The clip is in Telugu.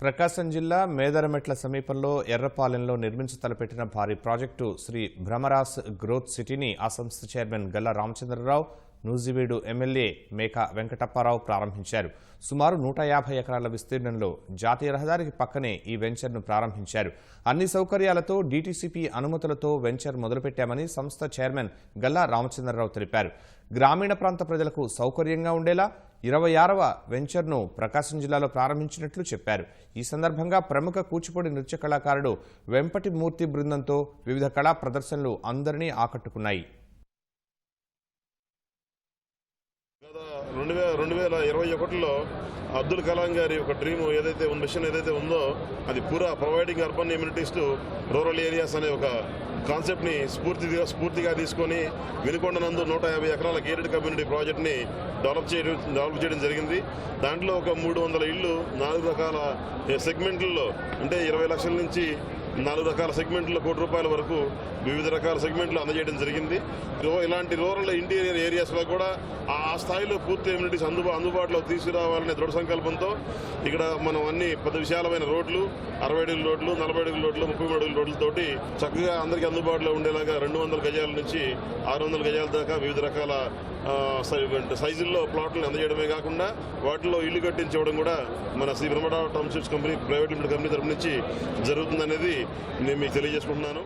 ప్రకాశం జిల్లా మేదరమెట్ల సమీపంలో ఎర్రపాలెంలో నిర్మించతలపెట్టిన భారీ ప్రాజెక్టు శ్రీ భ్రమరాస్ గ్రోత్ సిటీని ఆ సంస్థ చైర్మన్ గల్లా రామచంద్రరావు, నూజివీడు ఎమ్మెల్యే మేక వెంకటప్పారావు ప్రారంభించారు. సుమారు 150 ఎకరాల విస్తీర్ణంలో జాతీయ రహదారికి పక్కనే ఈ వెంచర్ను ప్రారంభించారు. అన్ని సౌకర్యాలతో డీటీసీపీ అనుమతులతో వెంచర్ మొదలుపెట్టామని సంస్థ చైర్మన్ గల్లా రామచంద్రరావు తెలిపారు. గ్రామీణ ప్రాంత ప్రజలకు సౌకర్యంగా ఉండేలా 26వ వెంచర్ను ప్రకాశం జిల్లాలో ప్రారంభించినట్లు చెప్పారు. ఈ సందర్భంగా ప్రముఖ కూచిపూడి నృత్య కళాకారుడు వెంపటి మూర్తి బృందంతో వివిధ కళా ప్రదర్శనలు అందరినీ ఆకట్టుకున్నాయి. 2021లో అబ్దుల్ కలాం గారి ఒక డ్రీమ్ ఏదైతే మిషన్ ఏదైతే ఉందో అది పూరా providing urban amenities to rural areas అనే ఒక కాన్సెప్ట్ని స్ఫూర్తిగా తీసుకొని వినుకొండనందు 150 ఎకరాల గేటెడ్ కమ్యూనిటీ ప్రాజెక్ట్ని డెవలప్ చేయడం జరిగింది. దాంట్లో ఒక 300 ఇళ్ళు 4 రకాల సెగ్మెంట్లలో అంటే 20 లక్షల నుంచి 4 రకాల సెగ్మెంట్లో ₹1 కోటి వరకు వివిధ రకాల సెగ్మెంట్లు అందజేయడం జరిగింది. ఇలాంటి రూరల్ ఇంటీరియర్ ఏరియాస్లో కూడా ఆ స్థాయిలో పూర్తి ఎమ్యూనిటీస్ అందుబాటులో తీసుకురావాలనే దృఢ సంకల్పంతో ఇక్కడ మనం అన్ని పెద్ద విశాలమైన రోడ్లు 60 అడుగుల రోడ్లు, 40 అడుగుల రోడ్లు, 33 అడుగుల రోడ్లతోటి చక్కగా అందరికీ అందుబాటులో ఉండేలాగా 200 గజాల నుంచి 600 గజాల దాకా వివిధ రకాల సైజుల్లో ప్లాట్లను అందజేయడమే కాకుండా వాటిలో ఇల్లు కట్టించడం కూడా మన Shri Bhramaras townships company private limited company తరఫు నుంచి జరుగుతుందనేది నేను మీకు తెలియజేసుకుంటున్నాను.